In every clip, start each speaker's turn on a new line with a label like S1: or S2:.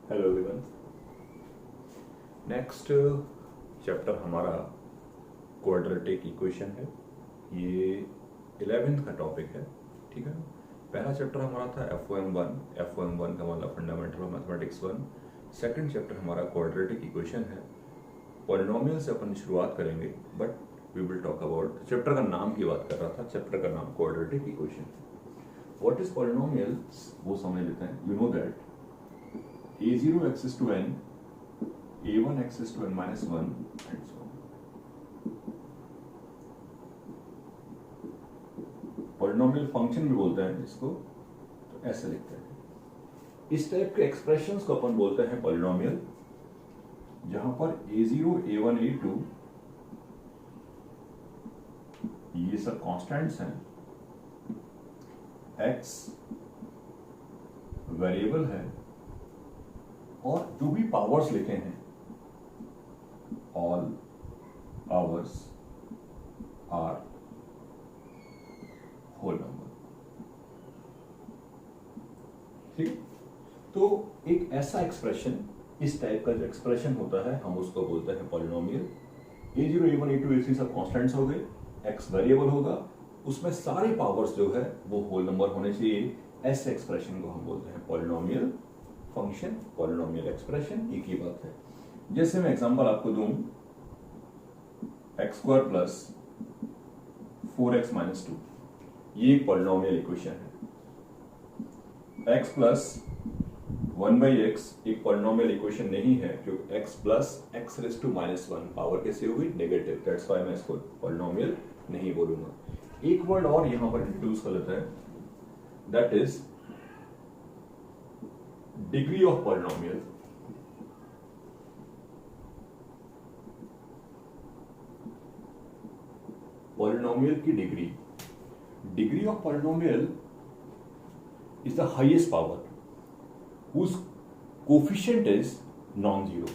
S1: Hello everyone. Next chapter हमारा quadratic equation है। ये 11th का टॉपिक है, ठीक है ना। पहला चैप्टर हमारा था F1 का मतलब fundamental of mathematics 1। Second chapter हमारा क्वाड्रेटिक इक्वेशन है। पॉलिनोमियल से अपन शुरुआत करेंगे, but we will talk about chapter का नाम की बात कर रहा था। चैप्टर का नाम क्वाड्रेटिक इक्वेशन है। व्हाट इज पॉलिनोमियल वो समझ लेते हैं। You know that a0 access to n, a1 access to n minus 1 and so on। Polynomial function भी बोलते हैं जिसको, तो ऐसे लिखते हैं। इस टाइप के एक्सप्रेशंस को अपन बोलते हैं पॉलिनोमियल, जहां पर a0 a1 a2 ये सब कांस्टेंट्स हैं, x वेरिएबल है और जो भी पावर्स लिखे हैं all powers are whole number. ठीक, तो एक ऐसा एक्सप्रेशन, इस टाइप का जो एक्सप्रेशन होता है हम उसको बोलते हैं polynomial. a0 a1 a2 a3 सब कांस्टेंट्स हो गए, x वेरिएबल होगा, उसमें सारे पावर्स जो है वो होल नंबर होने चाहिए। ऐसे एक्सप्रेशन को हम बोलते हैं पॉलिनोमियल फंक्शन, पॉलिनोमियल एक्सप्रेशन। एक ही बात है। जैसे मैं एग्जांपल आपको दूं, x² प्लस 4x माइनस 2, ये एक पॉलिनोमियल इक्वेशन है। x प्लस 1/x एक पॉलिनोमियल इक्वेशन नहीं है, क्योंकि x plus x raise to minus 1 power कैसे होगी, नेगेटिव। दैट्स व्हाई मैं इसको पॉलिनोमियल नहीं बोलूंगा। एक वर्ड और यहां पर इंट्रोड्यूस कर लेते हैं, that is degree of polynomial. Polynomial की degree of polynomial is the highest power whose coefficient is non zero.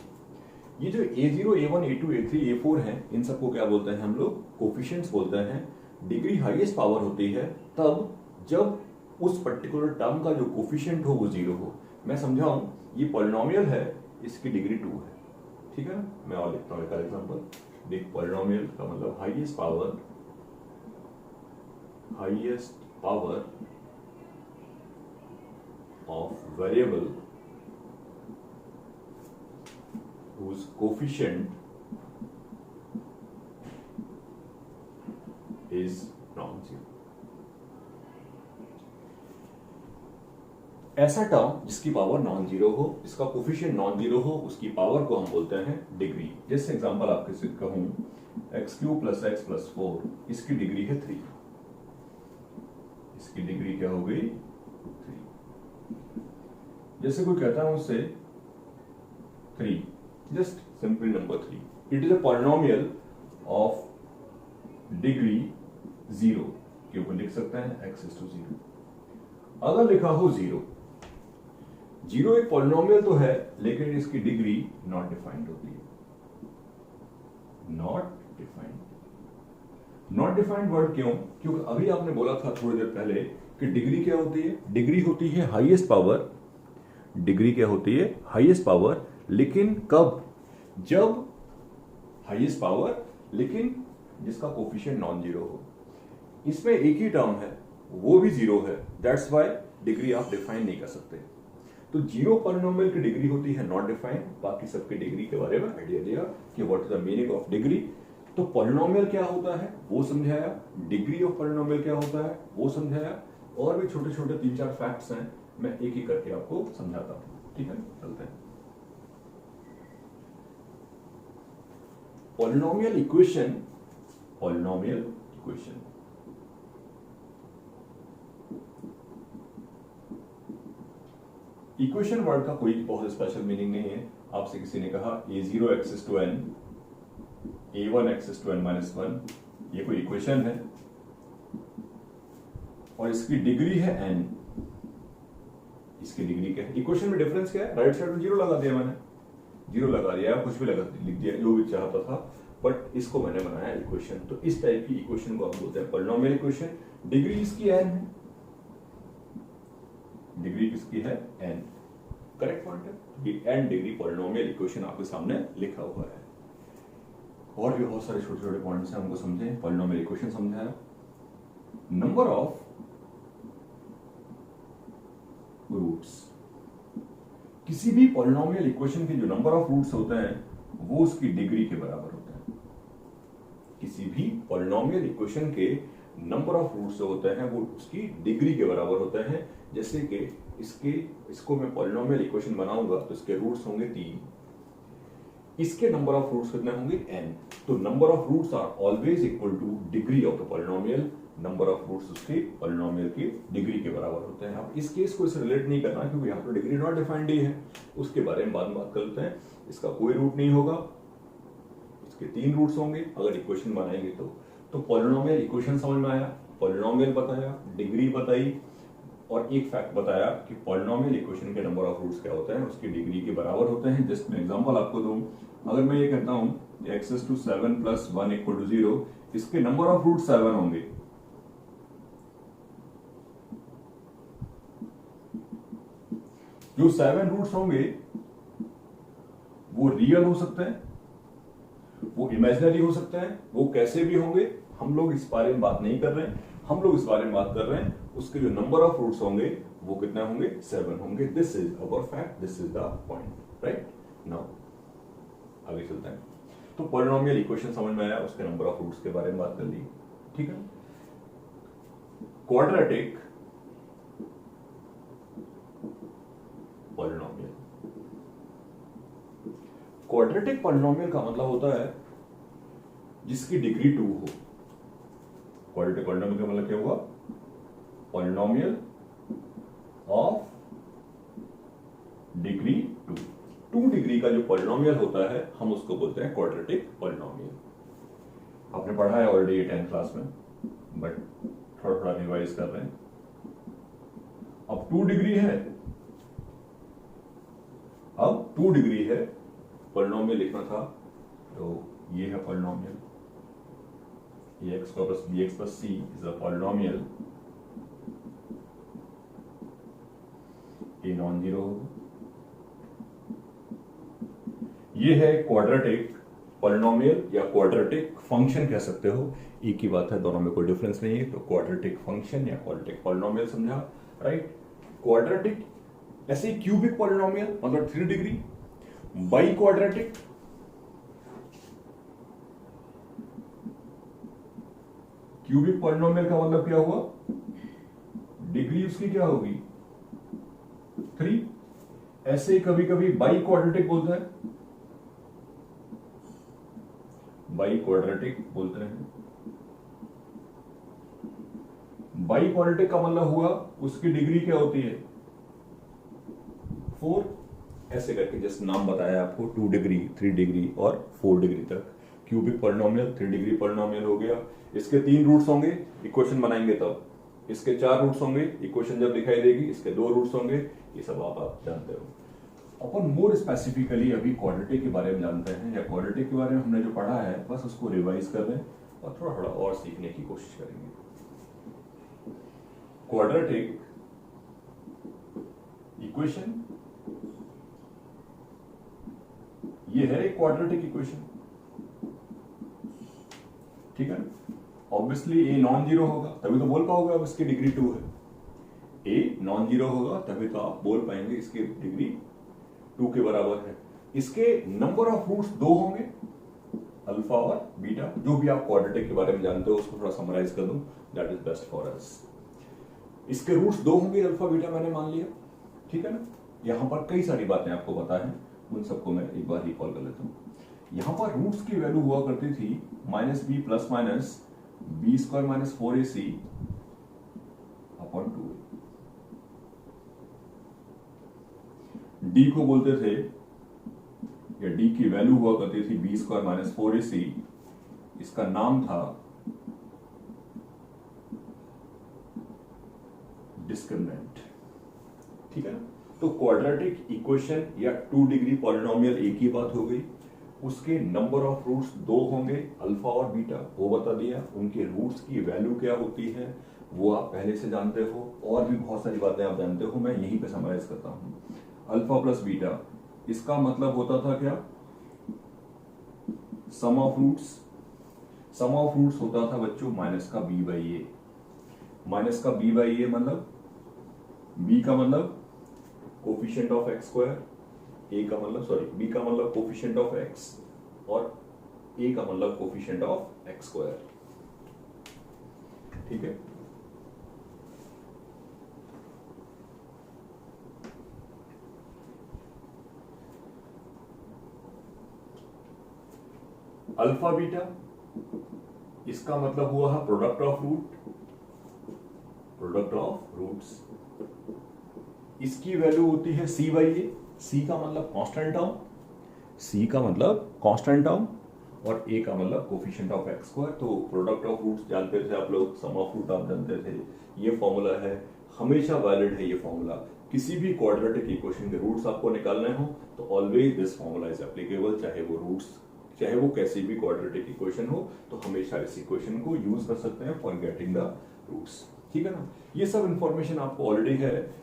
S1: ये जो a0 a1 a2 a3 a4 हैं, इन सबको क्या बोलते हैं हम लोग, कोफिशिएंट्स बोलते हैं। डिग्री हाईएस्ट पावर होती है तब जब उस पर्टिकुलर टर्म का जो कोफिशिएंट हो वो जीरो हो। मैं समझाऊं, ये पॉलिनोमियल है, इसकी डिग्री 2 है, ठीक है ना। मैं और लिखता हूं एक एग्जांपल। देख, पॉलिनोमियल का मतलब highest power of variable whose coefficient is non-zero। ऐसा टर्म जिसकी पावर नॉन जीरो हो, जिसका कोफिशिएंट नॉन जीरो हो, उसकी पावर को हम बोलते हैं डिग्री। जैसे एग्जांपल आपके से कहूं, x³ प्लस x प्लस 4, इसकी डिग्री है 3। इसकी डिग्री क्या हो गई, 3। जैसे कोई कहता है मुझसे 3, just simply number 3, it is a polynomial of degree 0 के ऊपर लिख सकते हैं x is to 0। अगर लिखा हो 0 एक पॉलिनोमियल तो है, लेकिन इसकी डिग्री नॉट डिफाइंड होती है। नॉट डिफाइंड वर्ड क्यों? क्योंकि अभी आपने बोला था थोड़ी देर पहले कि डिग्री क्या होती है, डिग्री होती है हाईएस्ट पावर। डिग्री क्या होती है, हाईएस्ट पावर। लेकिन कब, जब हाईएस्ट पावर लेकिन जिसका कोफिशिएंट नॉन जीरो हो। इसमें एक ही टर्म है, वो भी जीरो है, दैट्स व्हाई डिग्री आप डिफाइन नहीं कर सकते। तो जीरो पॉलिनोमियल की डिग्री होती है नॉट डिफाइंड। बाकी सबकी डिग्री के बारे में आइडिया दिया कि what is the meaning of degree. तो पॉलिनोमियल क्या होता है वो समझाया, डिग्री ऑफ पॉलिनोमियल क्या होता है वो समझाया, और भी छोटे छोटे 3-4 फैक्ट्स हैं, मैं एक एक करके आपको समझाता हूं, ठीक है। चलते हैं। पॉलिनोमियल इक्वेशन इक्वेशन वर्ड का कोई बहुत स्पेशल मीनिंग नहीं है। आपसे किसी ने कहा a0 access to n, a1 access to n minus 1, ये कोई इक्वेशन है और इसकी डिग्री है n। इसकी डिग्री क्या है, इक्वेशन में डिफरेंस क्या है, राइट साइड में 0 लगा दिया मैंने, 0 लगा दिया, कुछ भी लगा लिख दिया, जो भी चाहता था, बट इसको मैंने बनाया इक्वेशन। तो इस टाइप की इक्वेशन को हम बोलते हैं पॉलिनोमियल इक्वेशन। डिग्री इसकी n है, डिग्री किसकी है n। करेक्ट पॉइंट है। ये n डिग्री पॉलिनोमियल इक्वेशन आपके सामने लिखा हुआ है। और भी बहुत सारे छोटे छोटे पॉइंट्स हैं, हमको समझें। पॉलिनोमियल इक्वेशन समझाया, नंबर ऑफ रूट्स, किसी भी पॉलिनोमियल इक्वेशन के जो नंबर ऑफ रूट्स होते हैं वो उसकी डिग्री के बराबर होते हैं। किसी भी पॉलिनोमियल इक्वेशन के नंबर ऑफ रूट्स जो होते हैं वो उसकी डिग्री के बराबर होते हैं। जैसे कि इसको मैं पॉलिनोमियल इक्वेशन बनाऊंगा तो इसके रूट्स होंगे 3, इसके नंबर ऑफ रूट्स कितने होंगे n। तो number of roots are always equal to degree of the polynomial. Number of roots उसके पॉलिनोमियल की डिग्री के बराबर होते हैं। अब इस केस को इससे रिलेट नहीं करना क्योंकि यहाँ पर डिग्री नॉट डिफाइंड ही है, उसके बारे में बाद में बात करते हैं। इसका कोई रूट नहीं होगा, इसके 3 रूट्स होंगे अगर इक्वेशन बनाएंगे तो पॉलिनोमियल इक्वेशन समझ में आया, पॉलिनोमियल बताया, डिग्री बताई, और एक फैक्ट बताया कि पॉलिनोमियल इक्वेशन के नंबर ऑफ रूट्स क्या होते हैं उसकी डिग्री के बराबर होते हैं। जस्ट मैं एग्जांपल आपको दूं, अगर मैं ये कहता हूं x to 7 + 1 = 0, इसके नंबर ऑफ रूट 7 होंगे। जो 7 रूट्स होंगे वो रियल हो सकते हैं, वो इमेजिनरी हो सकते हैं, वो कैसे भी होंगे हम लोग इस बारे में बात नहीं कर रहे हैं। हम लोग इस बारे में बात कर रहे हैं उसके जो नंबर ऑफ रूट्स होंगे वो कितने होंगे, 7 होंगे। This is our fact, this is the point, right. Now आगे चलते हैं। तो पॉलिनोमियल इक्वेशन समझ में आया, उसके नंबर ऑफ रूट्स के बारे में बात कर ली, ठीक है। क्वाड्रेटिक पॉलिनोमियल, क्वाड्रेटिक पॉलिनोमियल का मतलब होता है जिसकी डिग्री 2 हो। क्वाड्रेटिक पॉलिनोमियल का मतलब क्या हुआ, पॉलिनोमियल ऑफ डिग्री 2 डिग्री का जो पॉलिनोमियल होता है हम उसको बोलते हैं क्वाड्रेटिक पॉलिनोमियल। आपने पढ़ा है ऑलरेडी ये 10th क्लास में, बट थोड़ा थोड़ा रिवाइज कर रहे हैं। अब 2 डिग्री है, अब 2 डिग्री है, पॉलिनोमियल लिखना था तो ये है polynomial, ax plus bx plus c is a polynomial, a non zero होगा। ये है क्वाड्रेटिक पॉलिनोमियल या क्वाड्रेटिक फंक्शन कह सकते हो, एक ही बात है, दोनों में कोई डिफरेंस नहीं है। तो क्वाड्रेटिक फंक्शन या क्वाड्रेटिक पॉलिनोमियल समझा, राइट। क्वाड्रेटिक ऐसे क्यूबिक पॉलिनोमियल मतलब 3 degree, by quadratic cubic polynomial का मतलब क्या हुआ, डिग्री उसकी क्या होगी 3। ऐसे कभी कभी बाई क्वाड्रेटिक बोलते हैं, बाई क्वाड्रेटिक बोलते हैं। बाई क्वाड्रेटिक का मतलब हुआ उसकी डिग्री क्या होती है 4। ऐसे करके जैसे नाम बताया आपको, 2 डिग्री, 3 डिग्री और 4 डिग्री तक क्यूबिक पॉलिनोमियल 3 डिग्री पॉलिनोमियल हो गया। इसके 3 रूट्स होंगे, इक्वेशन बनाएंगे तब। इसके 4 रूट्स होंगे, इक्वेशन जब दिखाई देगी। इसके 2 रूट्स होंगे, ये सब आप जानते हो। अपन मोर स्पेसिफिकली अभी क्वाड्रेटिक के बारे में जानते हैं, या क्वाड्रेटिक के बारे में हमने जो पढ़ा है बस उसको रिवाइज कर रहे हैं और थोड़ा थोड़ा और सीखने की कोशिश करेंगे। क्वाड्रेटिक इक्वेशन, ये है एक क्वाड्रेटिक इक्वेशन, ठीक है। ऑब्वियसली ए नॉन जीरो होगा तभी तो बोल पाओगे अब इसकी डिग्री 2 है। ए नॉन जीरो होगा तभी तो आप बोल पाएंगे इसकी डिग्री 2 के बराबर है। इसके नंबर ऑफ रूट्स 2 होंगे, अल्फा और बीटा। जो भी आप क्वाड्रेटिक के बारे में जानते हो उसको थोड़ा समराइज कर दूं, that is best for us. इसके रूट्स 2 होंगे, अल्फा बीटा मैंने मान लिया, ठीक है ना। यहां पर कई सारी बातें आपको पता है, उन सबको मैं एक बार रिकॉल कर लेता हूं। यहां पर रूट्स की वैल्यू हुआ करती थी -b plus minus b square minus 4ac upon 2a। d को बोलते थे, या d की वैल्यू हुआ करती थी b स्क्वायर माइनस 4ac। इसका नाम था डिस्क्रिमिनेंट, ठीक है ना। तो क्वाड्रेटिक इक्वेशन या 2 डिग्री पॉलिनोमियल एक ही बात हो गई। उसके नंबर ऑफ रूट्स 2 होंगे, अल्फा और बीटा, वो बता दिया। उनके रूट्स की वैल्यू क्या होती है वो आप पहले से जानते हो, और भी बहुत सारी बातें आप जानते हो, मैं यहीं पे समराइज करता हूं। अल्फा प्लस बीटा, इसका मतलब होता था क्या, sum of roots. Sum of roots होता था बच्चों माइनस का बी बाई ए। माइनस का बी बाई ए मतलब बी का मतलब coefficient of x square, a का मतलब सॉरी बी का मतलब कोफिशिएंट ऑफ एक्स और ए का मतलब कोफिशिएंट ऑफ एक्स स्क्वायर। ठीक है, अल्फा बीटा, इसका मतलब हुआ है product of root, product of roots. इसकी वैल्यू होती है सी बाई ए। सी का मतलब कांस्टेंट टर्म, सी का मतलब कांस्टेंट टर्म और ए का मतलब कोफिशिएंट ऑफ एक्स स्क्वायर। तो प्रोडक्ट ऑफ रूट्स जानते थे आप लोग, सम ऑफ रूट आप जानते थे, ये फॉर्मूला है, हमेशा वैलिड है ये फॉर्मूला। किसी भी क्वाड्रेटिक इक्वेशन के रूट्स आपको निकालने हो तो always this formula is applicable, चाहे वो रूट्स, चाहे वो कैसी भी क्वाड्रेटिक इक्वेशन हो, तो हमेशा इस इक्वेशन को यूज कर सकते हैं फॉर गेटिंग द रूट्स। ठीक है ना, ये सब इंफॉर्मेशन आपको ऑलरेडी है।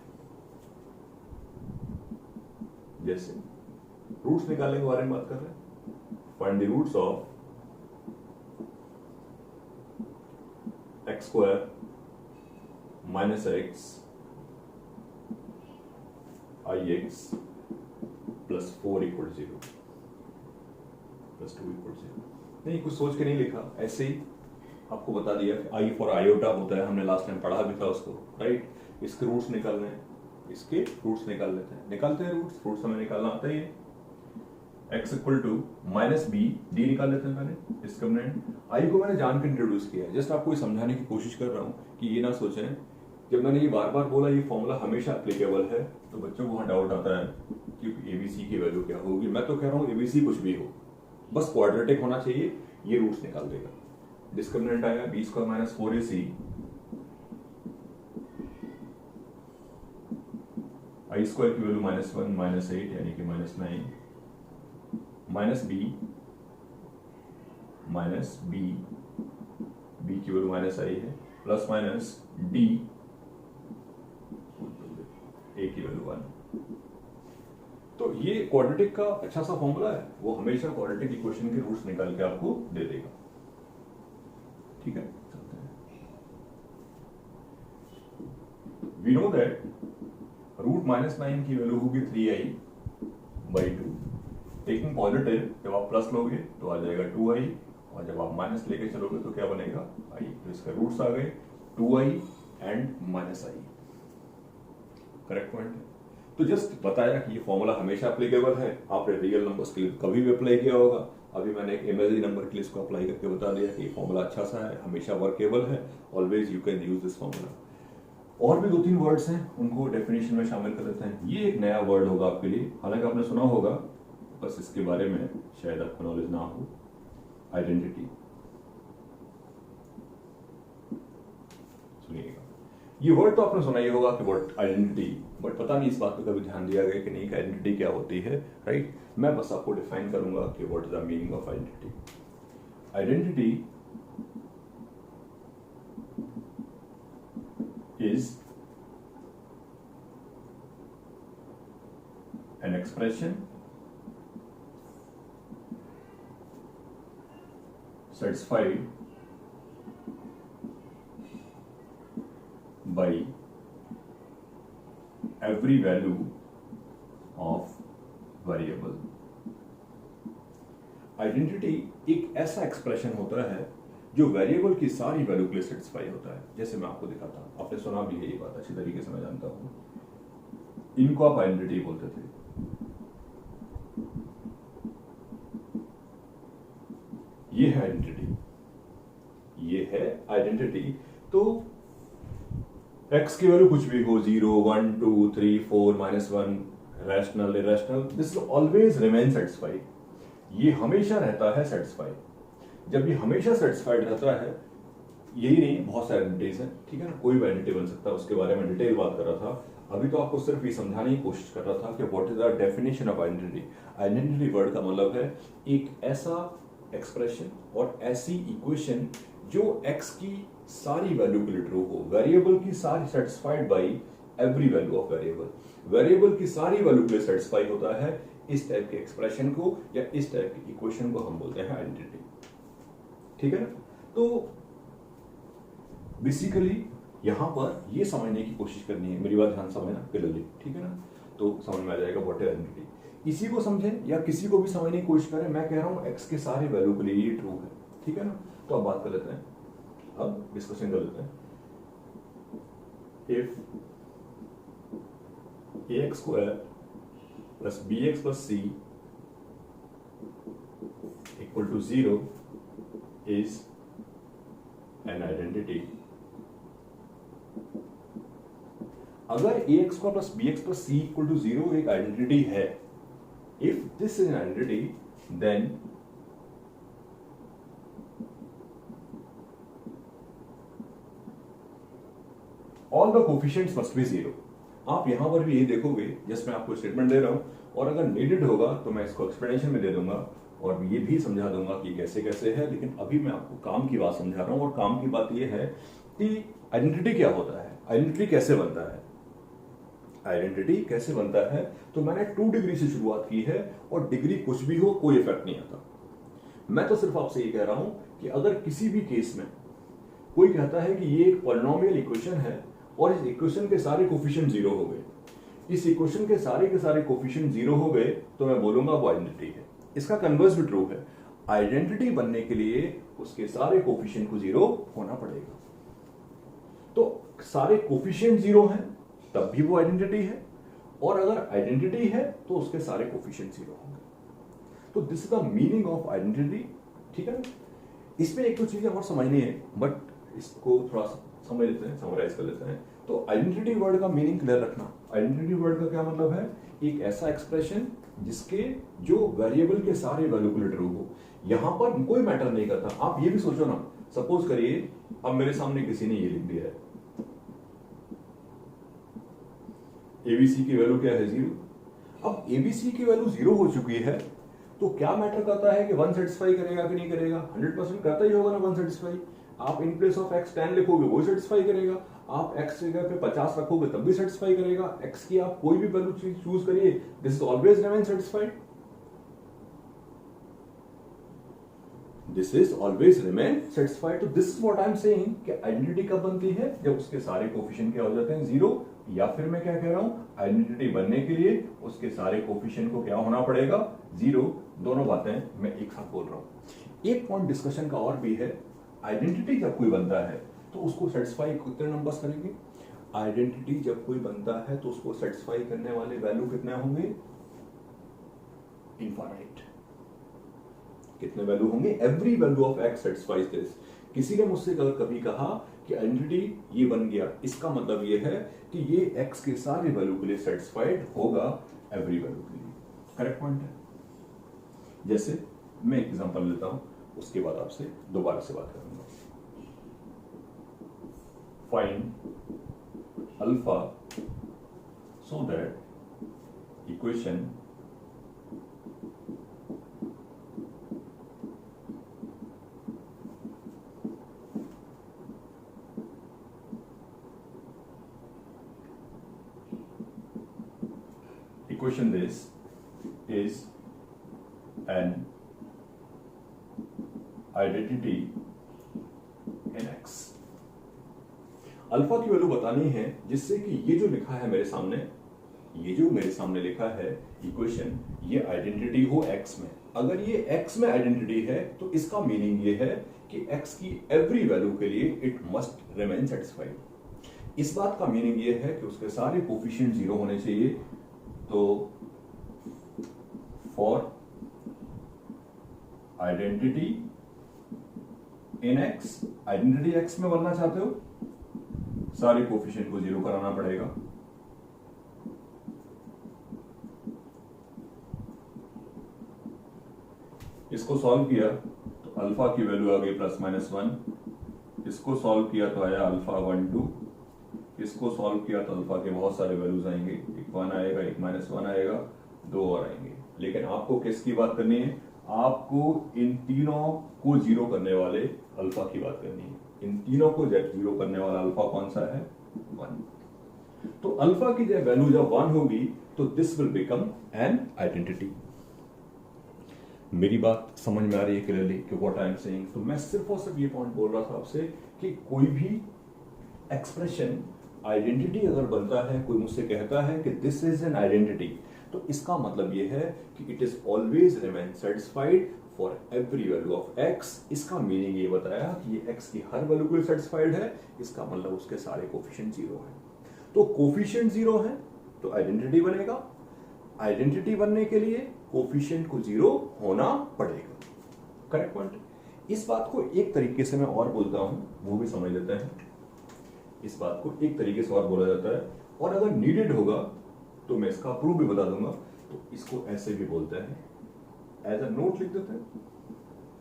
S1: जैसे रूट्स निकालने के बारे में बात कर रहे हैं, find the roots of x square minus x I x plus 4 equal 0 plus 2 equal 0। नहीं, कुछ सोच के नहीं लिखा, ऐसे ही आपको बता दिया आई फॉर आयोटा होता है, हमने लास्ट टाइम पढ़ा भी था उसको, राइट। इसके रूट्स निकालने हैं, इसके रूट्स निकाल लेते हैं, निकालते हैं रूट्स। रूट्स हमें निकालना आता ही है। x equal to minus B, D निकाल लेते हैं पहले डिस्क्रिमिनेंट। आई को मैंने जान के इंट्रोड्यूस किया है, जस्ट आपको समझाने की कोशिश कर रहा हूँ कि ये ना सोचें जब मैंने ये बार बार बोला ये फॉर्मूला हमेशा एप्लीकेबल है तो बच्चों को वहां डाउट आता है कि एबीसी की वैल्यू क्या होगी। मैं तो कह रहा हूँ एबीसी कुछ भी हो, बस क्वाड्रेटिक होना चाहिए, ये रूट्स निकाल देगा। डिस्क्रिमिनेंट आया बी स्क्वायर माइनस 4ac, आई स्क्वायर की वैल्यू -1 -8 यानी कि -9, माइनस बी बी की वैल्यू माइनस आई है, प्लस माइनस डी ए की वैल्यू 1। तो ये क्वाड्रेटिक का अच्छा सा फॉर्मूला है, वो हमेशा क्वाड्रेटिक इक्वेशन के रूट्स निकाल के आपको दे देगा। ठीक है, चलते हैं। वी नो दैट रूट -9 की वैल्यू होगी 3i/2। टेकिंग पॉजिटिव, जब आप प्लस लोगे तो आ जाएगा 2i और जब आप माइनस लेके चलोगे तो क्या बनेगा i। तो इसके रूट्स आ गए 2i and -i। Correct point है। तो जस्ट बताया कि ये फॉर्मूला हमेशा एप्लीकेबल है, आपने रियल नंबर्स के लिए कभी भी अप्लाई किया होगा। अभी मैंने एक इमेजिनरी नंबर के लिए इसको अप्लाई करके बता दिया कि ये फॉर्मूला अच्छा सा है, हमेशा वर्केबल है, always you can use this formula. और भी 2-3 वर्ड्स हैं, उनको डेफिनेशन में शामिल कर देते हैं। ये एक नया वर्ड होगा आपके लिए, हालांकि आपने सुना होगा, बस इसके बारे में शायद आपको नॉलेज ना हो। आइडेंटिटी, सुनिएगा, ये वर्ड तो आपने सुना ही होगा कि वर्ड आइडेंटिटी, बट पता नहीं इस बात पे कभी ध्यान दिया गया कि नहीं कि आइडेंटिटी क्या होती है, राइट। मैं बस आपको डिफाइन करूंगा कि what is the meaning of identity. Identity is an expression satisfied by every value of variable। Identity एक ऐसा एक्सप्रेशन होता है जो वेरिएबल की सारी वैल्यू के लिए सेटिस्फाई होता है। जैसे मैं आपको दिखाता हूं, आपने सुना भी है ये बात अच्छी तरीके से, मैं जानता हूं। इनको आप आइडेंटिटी बोलते थे, ये है आइडेंटिटी, ये है आइडेंटिटी। तो x की वैल्यू कुछ भी हो, 0 1 2 3 4 -1, rational irrational, this always remain satisfied. ये हमेशा रहता है सेटिस्फाइड। जब ये हमेशा सेटिस्फाइड रहता है, यही नहीं बहुत सारे आइडेंटिटीज हैं, ठीक है ना, कोई भी आइडेंटिटी बन सकता है, उसके बारे में डिटेल बात कर रहा था। अभी तो आपको सिर्फ ये समझाने की कोशिश कर रहा था कि what is the definition of identity. Identity word का मतलब है एक ऐसा एक्सप्रेशन और ऐसी इक्वेशन जो x की सारी वैल्यू के लिए ट्रू हो, वेरिएबल की सारी satisfied by every value of variable. Variable की सारी वैल्यू के लिए सेटिस्फाई होता है, इस टाइप के एक्सप्रेशन को या इस टाइप की इक्वेशन को हम बोलते हैं आइडेंटिटी। ठीक है ना? तो बेसिकली यहां पर ये समझने की कोशिश करनी है, मेरी बात ध्यान समझना क्लियरली, ठीक है ना? तो समझ में आ जाएगा व्हाट इज आइडेंटिटी। इसी को समझें या किसी को भी समझने की कोशिश करें, मैं कह रहा हूं एक्स के सारे वैल्यू के लिए ये ट्रू है, ठीक है ना? तो अब बात कर लेते हैं, अब डिस्कशन कर लेते हैं। If ax square plus bx plus c equal to 0 is an identity। अगर ax square plus bx plus c equal to 0 एक आइडेंटिटी है, if this is an identity then all the coefficients must be 0। आप यहां पर भी ये देखोगे, जैसे मैं आपको स्टेटमेंट दे रहा हूं, और अगर नीडेड होगा तो मैं इसको एक्सप्लेनेशन में दे दूंगा और ये भी समझा दूंगा कि कैसे कैसे है, लेकिन अभी मैं आपको काम की बात समझा रहा हूं। और काम की बात ये है कि आइडेंटिटी क्या होता है, आइडेंटिटी कैसे बनता है, आइडेंटिटी कैसे बनता है। तो मैंने 2 डिग्री से शुरुआत की है, और डिग्री कुछ भी हो कोई इफेक्ट नहीं आता। मैं तो सिर्फ आपसे ये कह रहा हूं कि अगर किसी भी केस में कोई कहता है कि ये एक पॉलिनोमियल इक्वेशन है और इस इक्वेशन के सारे कोफिशिएंट 0 हो गए, इस इक्वेशन के सारे कोफिशिएंट 0 हो गए, तो मैं बोलूंगा वो आइडेंटिटी है। इसका कन्वर्स भी ट्रू है, आइडेंटिटी बनने के लिए उसके सारे कोफिशिएंट को 0 होना पड़ेगा। तो सारे कोफिशिएंट 0 हैं तब भी वो आइडेंटिटी है, और अगर आइडेंटिटी है तो उसके सारे कोफिशिएंट 0 होंगे। तो this is the meaning of identity, ठीक है ना? इसमें एक दो चीजें और समझनी है, बट इसको थोड़ा समझ लेते हैं, समराइज कर लेते हैं। तो आइडेंटिटी वर्ड का मीनिंग क्लियर रखना। आइडेंटिटी वर्ड का क्या मतलब है? एक ऐसा एक्सप्रेशन जिसके जो वेरिएबल के सारे वैल्यू के लिए ट्रू हो। यहां पर कोई मैटर नहीं करता। आप ये भी सोचो ना, सपोज करिए अब मेरे सामने किसी ने ये लिख दिया है, एबीसी की वैल्यू क्या है? 0। अब एबीसी की वैल्यू 0 हो चुकी है, तो क्या मैटर करता है कि 1 सेटिस्फाई करेगा कि नहीं करेगा? 100% करता ही होगा ना 1 सेटिस्फाई। आप इन प्लेस ऑफ x 10 लिखोगे वो सेटिस्फाई करेगा, आप x जगह पे 50 रखोगे तब भी सेटिस्फाई करेगा। x की आप कोई भी वैल्यू चूज करिए, this is always remain satisfied, this is always remain satisfied. तो this is what I am saying कि आइडेंटिटी कब बनती है? जब उसके सारे कोफिशिएंट क्या हो जाते हैं? 0। या फिर मैं क्या कह रहा हूं, आइडेंटिटी बनने के लिए उसके सारे कोफिशिएंट को क्या होना पड़ेगा? 0। दोनों बातें मैं एक साथ बोल रहा हूं। एक पॉइंट डिस्कशन का और भी है, आइडेंटिटी जब कोई बनता है तो उसको सेटिस्फाई कितने नंबर्स करेंगे? आइडेंटिटी जब कोई बनता है तो उसको सेटिस्फाई करने वाले वैल्यू कितने होंगे? इनफाइनाइट। कितने वैल्यू होंगे? Every value of x satisfies this. किसी ने मुझसे कभी कहा कि आइडेंटिटी ये बन गया, इसका मतलब ये है कि ये एक्स के सारे वैल्यू के लिए सेटिस्फाइड होगा, एवरी वैल्यू के लिए। करेक्ट पॉइंट है। जैसे मैं एग्जांपल लेता हूं, उसके बाद आपसे दोबारा से बात करूंगा। Find alpha so that equation this is an identity in x। Alpha की वैल्यू बतानी है जिससे कि ये जो लिखा है मेरे सामने, ये जो मेरे सामने लिखा है इक्वेशन, ये आइडेंटिटी हो x में। अगर ये x में आइडेंटिटी है तो इसका मीनिंग ये है कि x की एवरी वैल्यू के लिए इट मस्ट रिमेन सेटिस्फाइड। इस बात का मीनिंग ये है कि उसके सारे कोफिशिएंट 0 होने चाहिए। तो for identity in x, identity x में बनना चाहते हो, सारे कोफिशिएंट को 0 कराना पड़ेगा। इसको सॉल्व किया तो अल्फा की वैल्यू आ गई +-1। इसको सॉल्व किया तो आया अल्फा 1 2। इसको सॉल्व किया तो अल्फा के बहुत सारे वैल्यूज आएंगे, एक 1 आएगा, एक -1 आएगा, 2 और आएंगे। लेकिन आपको किसकी बात करनी है? आपको इन तीनों को 0 करने वाले अल्फा की बात करनी है। इन तीनों को 0 करने वाला अल्फा कौन सा है? 1। तो अल्फा की जब वैल्यू जब 1 होगी तो this will become an identity. मेरी बात समझ में आ रही है क्लियरली कि व्हाट आई एम सेइंग? तो मैं सिर्फ और सिर्फ ये पॉइंट बोल रहा था आपसे कि कोई भी एक्सप्रेशन आइडेंटिटी अगर बनता है, कोई मुझसे कहता है कि दिस इज एन आइडेंटिटी, तो इसका मतलब ये है कि it is always remain satisfied for every value of x. इसका मीनिंग ये बताया कि ये एक्स की हर वैल्यू के लिए सेटिस्फाइड है, इसका मतलब उसके सारे कोफिशिएंट 0 है। तो कोफिशिएंट 0 है तो आइडेंटिटी बनेगा। आइडेंटिटी बनने के लिए कोफिशिएंट को 0 होना पड़ेगा। Correct point. इस बात को एक तरीके से मैं और बोलता हूं, वो भी समझ लेते हैं। इस बात को एक तरीके से और बोला जाता है, और अगर नीडेड होगा तो मैं इसका प्रूफ भी बता दूंगा। तो इसको ऐसे भी बोलते हैं, एज अ नोट लिख देते हैं,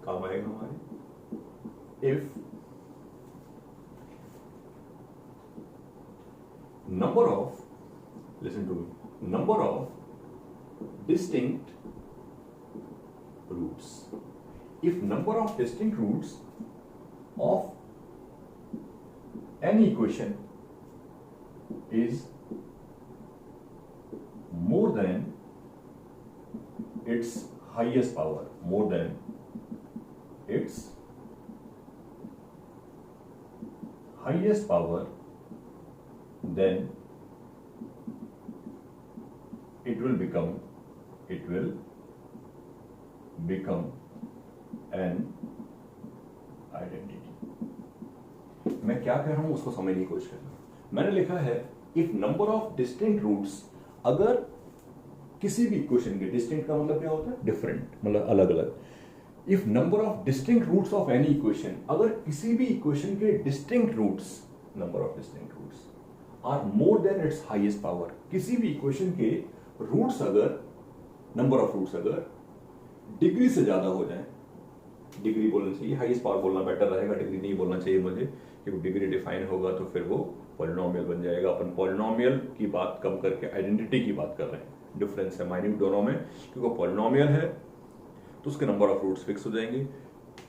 S1: काम आएगा हमारे। If number of, listen to me, number of distinct roots, if number of distinct roots of any equation is more than its highest power, more than its highest power, then it will become an identity। मैं क्या कह रहा हूं उसको समझने की कोशिश करना। मैंने लिखा है if number of distinct roots, अगर किसी भी इक्वेशन के, डिस्टिंक्ट का मतलब क्या होता है? डिफरेंट, मतलब अलग अलग। If number of distinct roots of any equation, अगर किसी भी इक्वेशन के distinct roots, number of distinct roots are more than its highest power, किसी भी इक्वेशन के रूट्स अगर, नंबर ऑफ रूट्स अगर डिग्री से ज्यादा हो जाए, डिग्री बोलना चाहिए, हाईएस्ट पावर बोलना बेटर रहेगा, डिग्री नहीं बोलना चाहिए मुझे, क्योंकि डिग्री डिफाइन होगा तो फिर वो पॉलिनोमियल बन जाएगा। अपन पॉलिनोमियल की बात कम करके आइडेंटिटी की बात कर रहे हैं, डिफरेंस है माइन्यूट दोनों में। क्योंकि पॉलिनोमियल है तो उसके नंबर ऑफ रूट्स फिक्स हो जाएंगे।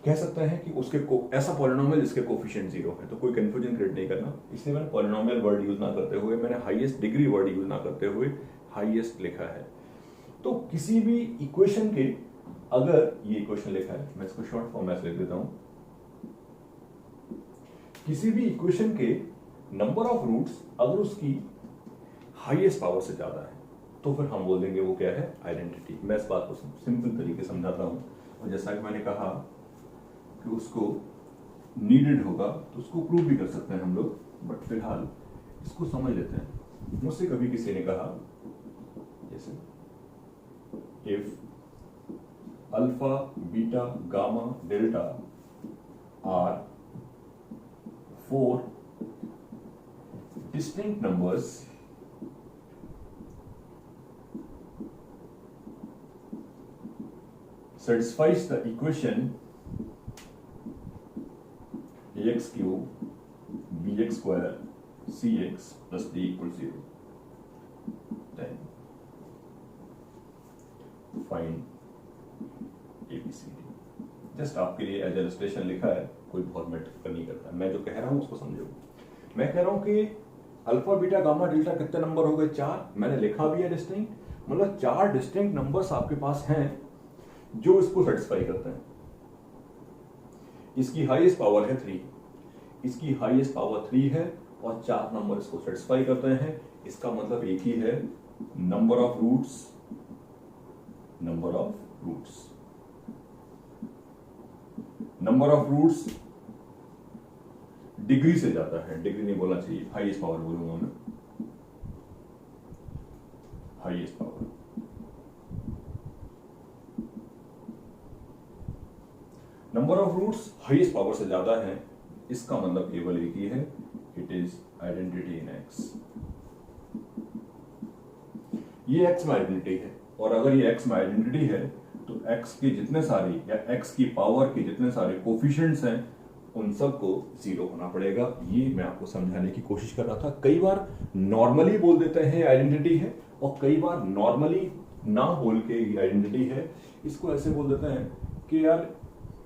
S1: कह सकते हैं कि उसके ऐसा पॉलिनोमियल जिसके कोफिशिएंट 0 है, तो कोई कंफ्यूजन क्रिएट नहीं करना। इसलिए मैंने पॉलिनोमियल वर्ड यूज ना करते हुए, मैंने हाईएस्ट डिग्री वर्ड यूज ना करते हुए हाईएस्ट लिखा है। तो किसी भी इक्वेशन के, अगर ये इक्वेशन लिखा है, मैं इसको शॉर्ट फॉर्म में लिख देता हूं, किसी भी इक्वेशन के नंबर ऑफ रूट्स अगर उसकी हाईएस्ट पावर से ज्यादा है तो फिर हम बोल देंगे वो क्या है? आइडेंटिटी। मैं इस बात को सिंपल तरीके से समझाता हूं, और जैसा कि मैंने कहा कि उसको नीडेड होगा तो उसको प्रूव भी कर सकते हैं हम लोग, बट फिलहाल इसको समझ लेते हैं। मुझसे कभी किसी ने कहा, जैसे if alpha beta gamma delta R 4 distinct numbers satisfies the equation ax cube bx square cx plus d equals 0, then find ABCD। Just आपके लिए एज इलस्ट्रेशन लिखा है, कोई बहुत मैटर नहीं करता। मैं जो कह रहा हूं उसको समझो। मैं कह रहा हूं कि अल्फा बीटा गामा डेल्टा कितने नंबर हो गए? 4। मैंने लिखा भी है डिस्टिंक्ट, मतलब 4 डिस्टिंक्ट नंबर्स आपके पास हैं जो इसको सेटिस्फाई करते हैं। इसकी हाईएस्ट पावर है 3, इसकी हाईएस्ट पावर 3 है और 4 नंबर इसको सेटिस्फाई करते हैं। इसका मतलब एक ही है, number of roots, number of roots, number of roots degree से जाता है, डिग्री नहीं बोलना चाहिए, हाईएस्ट पावर बोलूंगा मैं, highest power. Number of roots highest power से ज्यादा है, इसका मतलब केवल एक ही है, it is identity in X. ये एक्स में आइडेंटिटी है, और अगर ये एक्स में आइडेंटिटी है तो एक्स की जितने सारी, या एक्स की पावर के जितने सारे कोफिशिएंट्स हैं उन सबको 0 होना पड़ेगा। ये मैं आपको समझाने की कोशिश कर रहा था। कई बार नॉर्मली बोल देते हैं आइडेंटिटी है, और कई बार नॉर्मली ना बोल के ये आइडेंटिटी है। इसको ऐसे बोल देते हैं कि यार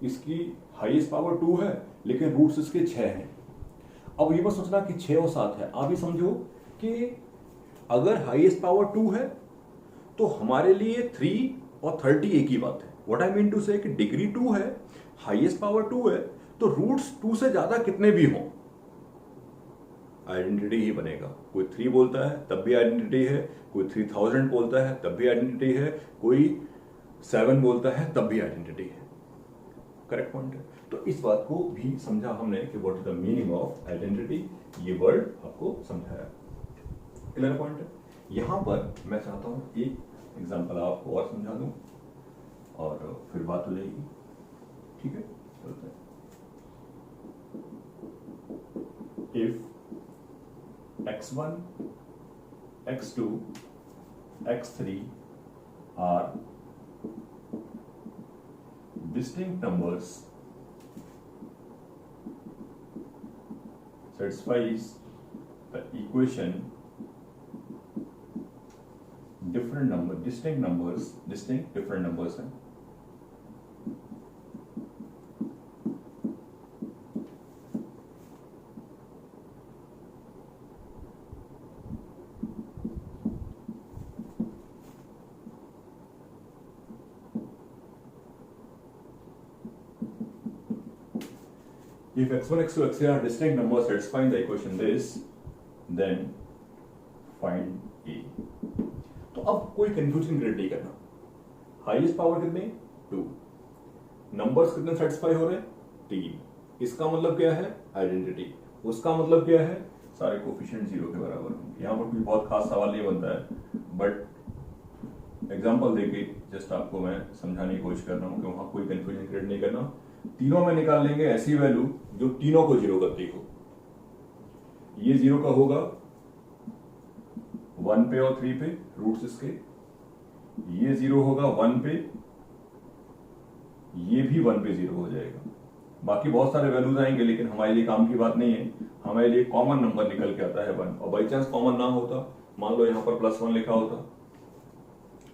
S1: इसकी हाईएस्ट पावर 2 है लेकिन रूट्स इसके 6 हैं। अब ये मत सोचना कि 6 और 7 है, आप ही समझो कि अगर हाईएस्ट पावर 2 है तो हमारे लिए 3 और 30 एक ही बात है। व्हाट आई मीन टू से कि डिग्री 2 है, हाईएस्ट पावर 2 है, तो रूट्स 2 से ज्यादा कितने भी हों आइडेंटिटी ही बनेगा। कोई 3 बोलता है तब भी आइडेंटिटी है, कोई 3000 बोलता है तब भी आइडेंटिटी है, कोई 7 बोलता है तब भी आइडेंटिटी है। करेक्ट पॉइंट है। तो इस बात को भी समझा हमने कि what is the meaning of identity, ये वर्ड आपको समझाया। क्लियर पॉइंट है। यहां पर मैं चाहता हूं एक एग्जांपल आपको और समझा दूं और फिर बात हो जाएगी। ठीक है, चलते हैं। If x1, x2, x3 are distinct numbers satisfies the equation distinct different numbers हैं। If x1, x2, x3 are distinct numbers satisfying the equation this, then find a। तो अब कोई कंफ्यूजन क्रिएट नहीं करना। हाईएस्ट पावर कितने? 2। Numbers कितने satisfy हो रहे हैं? 3। इसका मतलब क्या है? आइडेंटिटी। उसका मतलब क्या है? सारे कोफिशिएंट 0 के बराबर होंगे। यहां पर कोई बहुत खास सवाल नहीं बनता है, बट एग्जांपल देके जस्ट आपको मैं समझाने की कोशिश कर रहा हूं कि वहां कोई कंफ्यूजन क्रिएट नहीं करना। तीनों में निकाल लेंगे ऐसी वैल्यू जो तीनों को 0 करती हो। ये 0 का होगा 1 पे और 3 पे, रूट्स इसके। ये 0 होगा 1 पे, ये भी 1 पे 0 हो जाएगा। बाकी बहुत सारे वैल्यूज आएंगे, लेकिन हमारे लिए काम की बात नहीं है। हमारे लिए कॉमन नंबर निकल के आता है 1, और बाई चांस कॉमन ना होता, मान लो यहां पर +1 लिखा होता,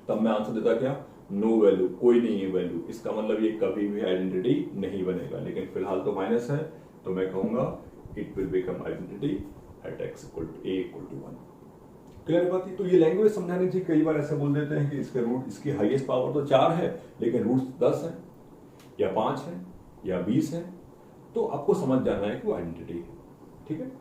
S1: तब मैं आंसर देता क्या? नो वैल्यू, कोई नहीं है वैल्यू। इसका मतलब ये कभी भी आइडेंटिटी नहीं बनेगा। लेकिन फिलहाल तो माइनस है, तो मैं कहूंगा it will become identity at x = a = 1। Clear बात है। तो ये लैंग्वेज समझाने से कई बार ऐसे बोल देते हैं कि इसके रूट, इसकी हाईएस्ट पावर तो 4 है, लेकिन रूट्स 10 है या 5 है या 20 है, तो आपको समझ जाना है कि वो आइडेंटिटी है। ठीक है।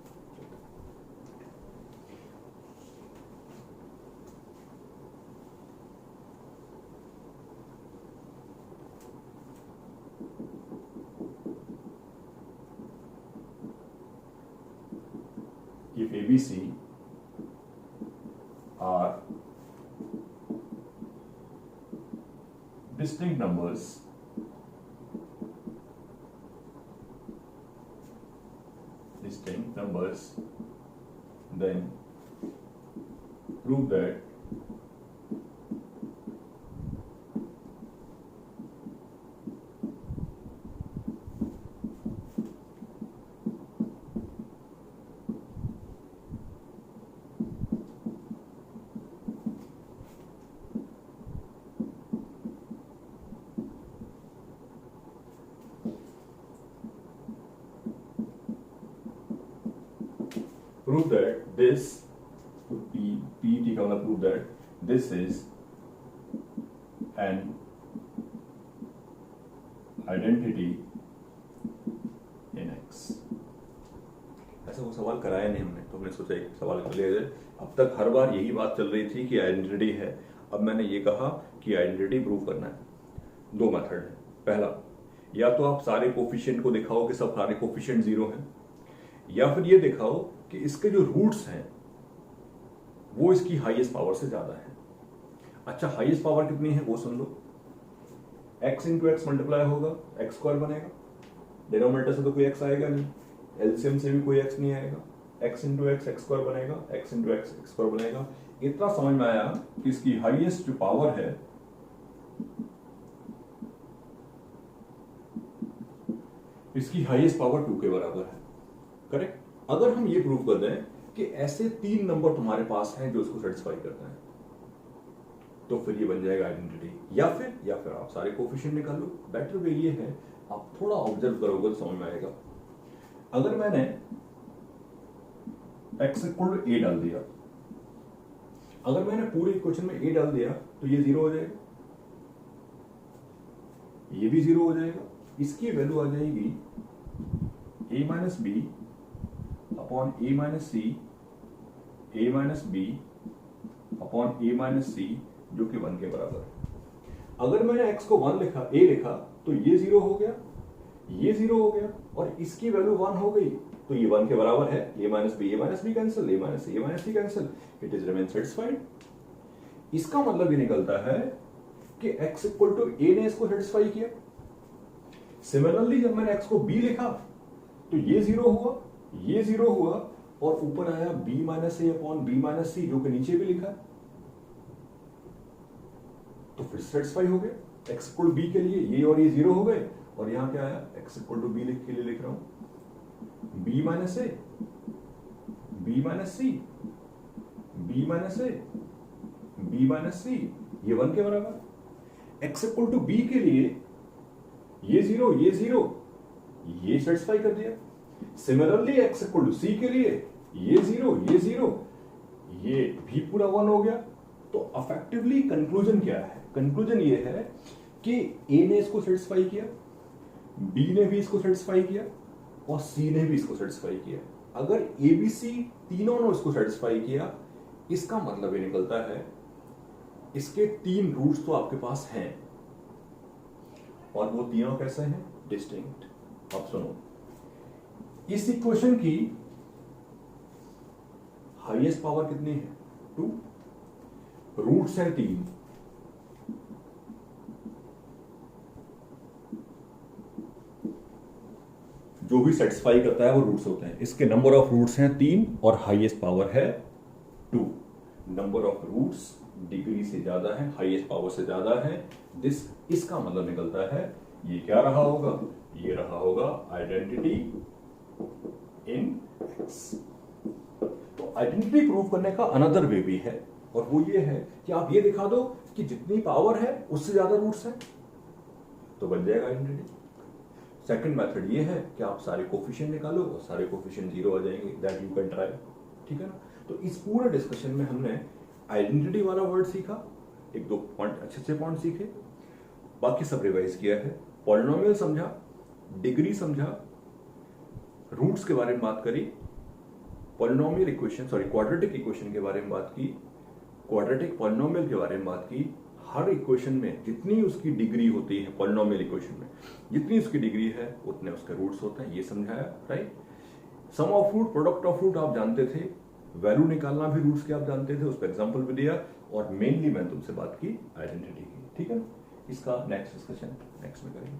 S1: If ABC are distinct numbers, then prove that this PET का मतलब prove that this is an identity in X। ऐसा वो सवाल कराया नहीं हमने, तो हमने सोचा एक सवाल कर लिया जाए। अब तक हर बार यही बात चल रही थी कि आइडेंटिटी है। अब मैंने ये कहा कि आइडेंटिटी प्रूव करना है। 2 मेथड है। पहला, या तो आप सारे कोफिशिएंट को दिखाओ कि सब सारे कोफिशिएंट 0 हैं, या फिर ये दिखाओ कि इसके जो रूट्स हैं वो इसकी हाईएस्ट पावर से ज्यादा है। अच्छा, हाईएस्ट पावर कितनी है वो सुन लो। x इंटू एक्स मल्टीप्लाई होगा, x² बनेगा। डिनोमिनेटर से तो कोई x आएगा नहीं, एलसीएम से भी कोई x नहीं आएगा। x इंटू एक्स x² बनेगा, x इंटू एक्स x² बनेगा। इतना समझ में आया कि इसकी हाईएस्ट जो पावर है इसकी हाईएस्ट पावर 2 के बराबर है। करेक्ट। अगर हम ये प्रूव कर दें कि ऐसे 3 नंबर तुम्हारे पास हैं जो इसको सेटिस्फाई करते हैं, तो फिर ये बन जाएगा आइडेंटिटी। या फिर आप सारे कोफिशिएंट निकाल लो। बेटर वे ये है, आप थोड़ा ऑब्जर्व करोगे तो समझ में आएगा। अगर मैंने x = a डाल दिया अगर मैंने पूरे इक्वेशन में a डाल दिया तो ये 0 हो जाएगा, ये भी 0 हो जाएगा। इसकी वैल्यू आ जाएगी a minus b upon a minus c, a minus b upon a minus c, जो कि 1 के बराबर है। अगर मैंने x को 1 लिखा, a लिखा, तो ये 0 हो गया, ये 0 हो गया, और इसकी वैल्यू 1 हो गई, तो ये 1 के बराबर है। a minus B cancel, a minus C cancel, it is remain satisfied. इसका मतलब ये निकलता है कि x इक्वल टू a ने इसको सेटिस्फाई किया। सिमिलरली जब मैंने x को b लिखा तो ये 0 हुआ, ये 0 हुआ, और ऊपर आया b माइनस ए अपॉन बी माइनस सी, जो कि नीचे भी लिखा है, तो फिर सेटिस्फाई हो गया। x इक्वल b के लिए ये और ये 0 हो गए, और यहां क्या आया, x इक्वल टू b के लिए लिख रहा हूं b माइनस ए, बी माइनस सी, बी माइनस ए, बी माइनस सी, ये 1 के बराबर। x इक्वल टू b के लिए ये 0, ये 0, ये सेटिस्फाई कर दिया। Similarly x equal to c के लिए ये 0, ये 0, ये भी पूरा 1 हो गया। तो अफेक्टिवली कंक्लूजन क्या है? कंक्लूजन ये है कि a ने इसको सेटिस्फाई किया, b ने भी इसको सेटिस्फाई किया, और c ने भी इसको सेटिस्फाई किया। अगर a b c तीनों ने इसको सेटिस्फाई किया, इसका मतलब ये निकलता है इसके 3 रूट्स तो आपके पास हैं, और वो तीनों कैसे हैं? डिस्टिंक्ट। अब सुनो, इस इक्वेशन की हाईएस्ट पावर कितनी है? 2, रूट्स हैं 3, जो भी सेटिस्फाई करता है वो रूट्स होते हैं। इसके नंबर ऑफ रूट्स हैं 3 और हाईएस्ट पावर है 2। नंबर ऑफ रूट्स डिग्री से ज्यादा है, हाईएस्ट पावर से ज्यादा है। इसका मतलब निकलता है ये क्या रहा होगा? ये रहा होगा आइडेंटिटी इन एक्स। तो आइडेंटिटी प्रूव करने का अनदर वे भी है, और वो ये है कि आप ये दिखा दो कि जितनी पावर है उससे ज्यादा रूट्स हैं, तो बन जाएगा आइडेंटिटी। सेकंड मेथड ये है कि आप सारे कोफिशिएंट निकालो और सारे कोफिशिएंट 0 आ जाएंगे, दैट यू कैन ट्राई। ठीक है ना? तो इस पूरे डिस्कशन में हमने आइडेंटिटी वाला वर्ड सीखा, 1-2 पॉइंट अच्छे से पॉइंट सीखे, बाकी सब रिवाइज किया है। पॉलिनोमियल समझा, डिग्री समझा, रूट्स के बारे में बात करी, पॉलिनोमियल इक्वेशन क्वाड्रेटिक इक्वेशन के बारे में बात की, क्वाड्रेटिक पॉलिनोमियल के बारे में बात की। हर इक्वेशन में जितनी उसकी डिग्री होती है, पॉलिनोमियल इक्वेशन में जितनी उसकी डिग्री है उतने उसके रूट्स होते हैं, ये समझाया। Right? Sum of root, product of root आप जानते थे, वैल्यू निकालना भी रूट्स के आप जानते थे, उस पर एग्जाम्पल भी दिया, और मेनली मैंने तुमसे बात की आइडेंटिटी की। ठीक है? इसका नेक्स्ट डिस्कशन नेक्स्ट में करेंगे।